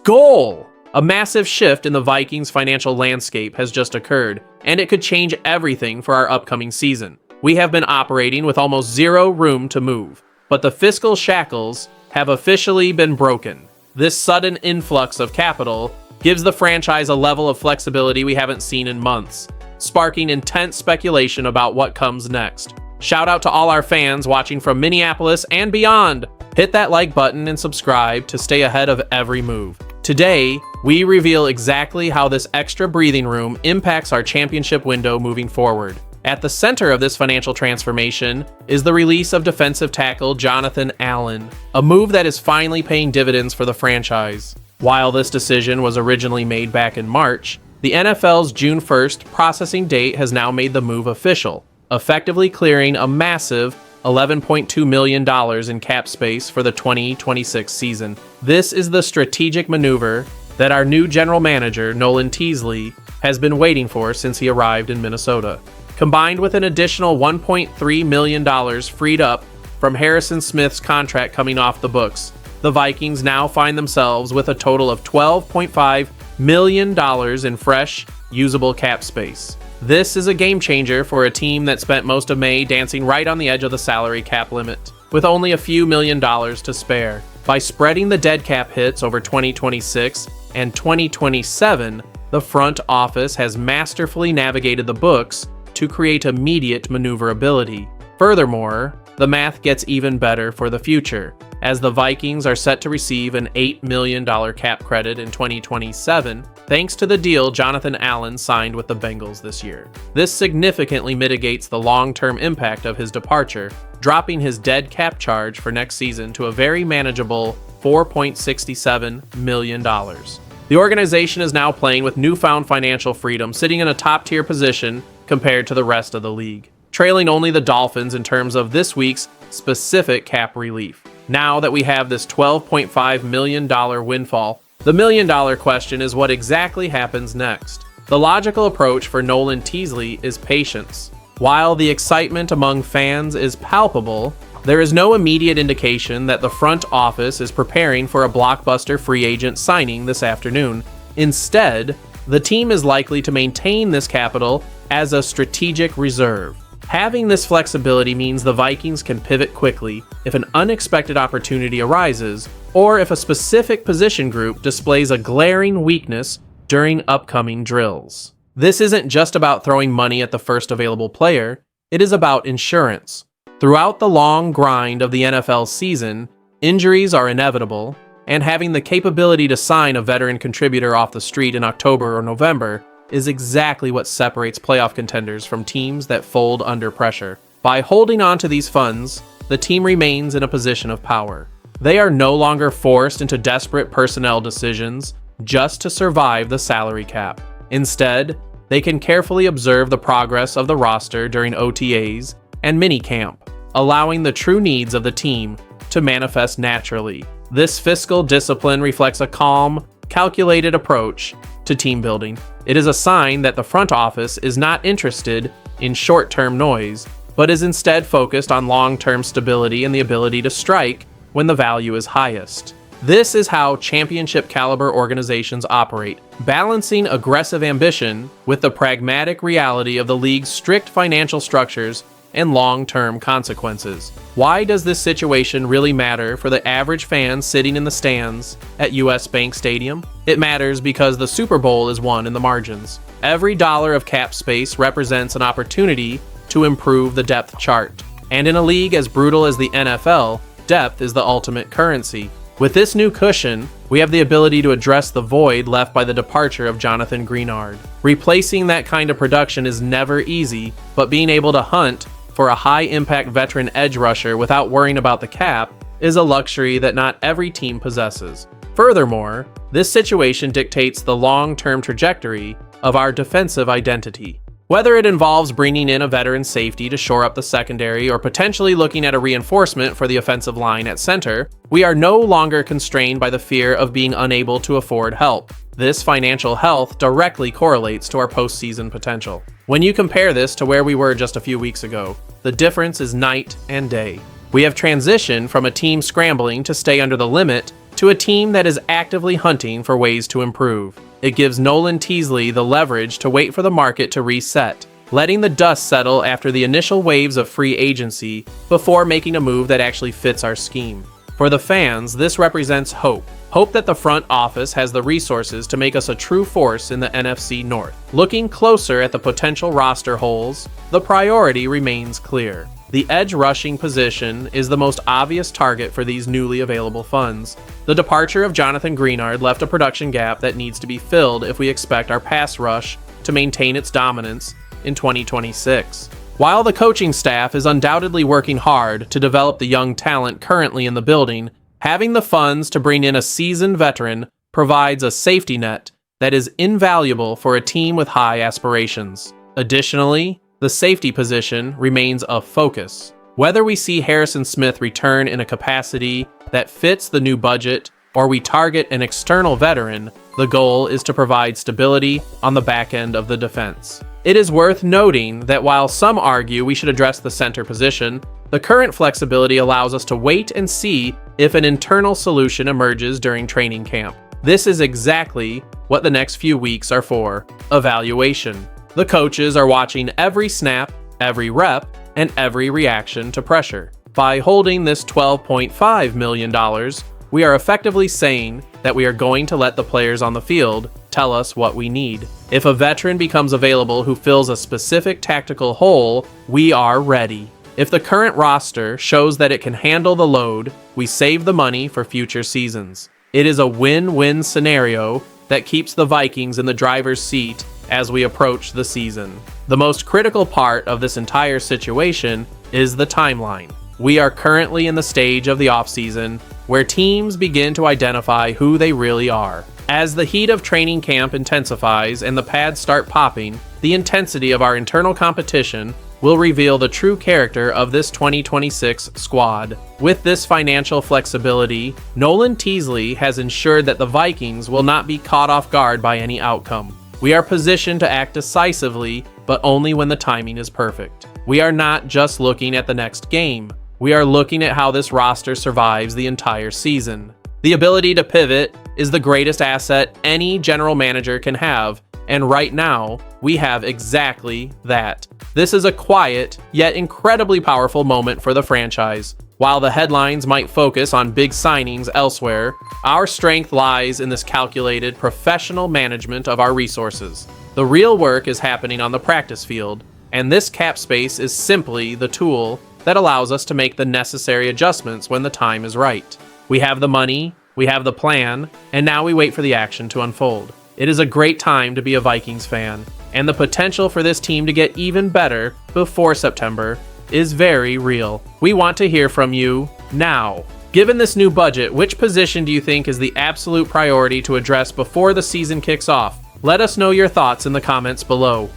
Skol! A massive shift in the Vikings' financial landscape has just occurred, and it could change everything for our upcoming season. We have been operating with almost zero room to move, but the fiscal shackles have officially been broken. This sudden influx of capital gives the franchise a level of flexibility we haven't seen in months, sparking intense speculation about what comes next. Shout out to all our fans watching from Minneapolis and beyond. Hit that like button and subscribe to stay ahead of every move. Today, we reveal exactly how this extra breathing room impacts our championship window moving forward. At the center of this financial transformation is the release of defensive tackle Jonathan Allen, a move that is finally paying dividends for the franchise. While this decision was originally made back in March, the NFL's June 1st processing date has now made the move official, effectively clearing a massive $11.2 million in cap space for the 2026 season. This is the strategic maneuver that our new general manager, Nolan Teasley, has been waiting for since he arrived in Minnesota. Combined with an additional $1.3 million freed up from Harrison Smith's contract coming off the books, the Vikings now find themselves with a total of $12.5 million in fresh, usable cap space. This is a game changer for a team that spent most of May dancing right on the edge of the salary cap limit, with only a few $1,000,000 to spare. By spreading the dead cap hits over 2026 and 2027, the front office has masterfully navigated the books to create immediate maneuverability. Furthermore, the math gets even better for the future, as the Vikings are set to receive an $8 million cap credit in 2027, thanks to the deal Jonathan Allen signed with the Bengals this year. This significantly mitigates the long-term impact of his departure, dropping his dead cap charge for next season to a very manageable $4.67 million. The organization is now playing with newfound financial freedom, sitting in a top-tier position compared to the rest of the league, trailing only the Dolphins in terms of this week's specific cap relief. Now that we have this $12.5 million windfall, the million-dollar question is what exactly happens next. The logical approach for Nolan Teasley is patience. While the excitement among fans is palpable, there is no immediate indication that the front office is preparing for a blockbuster free agent signing this afternoon. Instead, the team is likely to maintain this capital as a strategic reserve. Having this flexibility means the Vikings can pivot quickly if an unexpected opportunity arises, or if a specific position group displays a glaring weakness during upcoming drills. This isn't just about throwing money at the first available player, it is about insurance. Throughout the long grind of the NFL season, injuries are inevitable, and having the capability to sign a veteran contributor off the street in October or November is exactly what separates playoff contenders from teams that fold under pressure. By holding on to these funds, the team remains in a position of power. They are no longer forced into desperate personnel decisions just to survive the salary cap. Instead, they can carefully observe the progress of the roster during OTAs and minicamp, allowing the true needs of the team to manifest naturally. This fiscal discipline reflects a calm, calculated approach to team building. It is a sign that the front office is not interested in short-term noise, but is instead focused on long-term stability and the ability to strike when the value is highest. This is how championship-caliber organizations operate, balancing aggressive ambition with the pragmatic reality of the league's strict financial structures and long-term consequences. Why does this situation really matter for the average fan sitting in the stands at US Bank Stadium? It matters because the Super Bowl is won in the margins. Every dollar of cap space represents an opportunity to improve the depth chart. And in a league as brutal as the NFL, depth is the ultimate currency. With this new cushion, we have the ability to address the void left by the departure of Jonathan Greenard. Replacing that kind of production is never easy, but being able to hunt for a high-impact veteran edge rusher without worrying about the cap is a luxury that not every team possesses. Furthermore, this situation dictates the long-term trajectory of our defensive identity. Whether it involves bringing in a veteran safety to shore up the secondary or potentially looking at a reinforcement for the offensive line at center, we are no longer constrained by the fear of being unable to afford help. This financial health directly correlates to our postseason potential. When you compare this to where we were just a few weeks ago, the difference is night and day. We have transitioned from a team scrambling to stay under the limit to a team that is actively hunting for ways to improve. It gives Nolan Teasley the leverage to wait for the market to reset, letting the dust settle after the initial waves of free agency before making a move that actually fits our scheme. For the fans, this represents hope. Hope that the front office has the resources to make us a true force in the NFC North. Looking closer at the potential roster holes, the priority remains clear. The edge rushing position is the most obvious target for these newly available funds. The departure of Jonathan Greenard left a production gap that needs to be filled if we expect our pass rush to maintain its dominance in 2026. While the coaching staff is undoubtedly working hard to develop the young talent currently in the building, having the funds to bring in a seasoned veteran provides a safety net that is invaluable for a team with high aspirations. Additionally, the safety position remains a focus. Whether we see Harrison Smith return in a capacity that fits the new budget or we target an external veteran, the goal is to provide stability on the back end of the defense. It is worth noting that while some argue we should address the center position, the current flexibility allows us to wait and see if an internal solution emerges during training camp. This is exactly what the next few weeks are for: evaluation. The coaches are watching every snap, every rep, and every reaction to pressure. By holding this $12.5 million, we are effectively saying that we are going to let the players on the field tell us what we need. If a veteran becomes available who fills a specific tactical hole, we are ready. If the current roster shows that it can handle the load, we save the money for future seasons. It is a win-win scenario that keeps the Vikings in the driver's seat as we approach the season. The most critical part of this entire situation is the timeline. We are currently in the stage of the offseason where teams begin to identify who they really are. As the heat of training camp intensifies and the pads start popping, the intensity of our internal competition will reveal the true character of this 2026 squad. With this financial flexibility, Nolan Teasley has ensured that the Vikings will not be caught off guard by any outcome. We are positioned to act decisively, but only when the timing is perfect. We are not just looking at the next game. We are looking at how this roster survives the entire season. The ability to pivot is the greatest asset any general manager can have, and right now, we have exactly that. This is a quiet, yet incredibly powerful moment for the franchise. While the headlines might focus on big signings elsewhere, our strength lies in this calculated, professional management of our resources. The real work is happening on the practice field, and this cap space is simply the tool that allows us to make the necessary adjustments when the time is right. We have the money, we have the plan, and now we wait for the action to unfold. It is a great time to be a Vikings fan, and the potential for this team to get even better before September is very real. We want to hear from you now. Given this new budget, which position do you think is the absolute priority to address before the season kicks off? Let us know your thoughts in the comments below.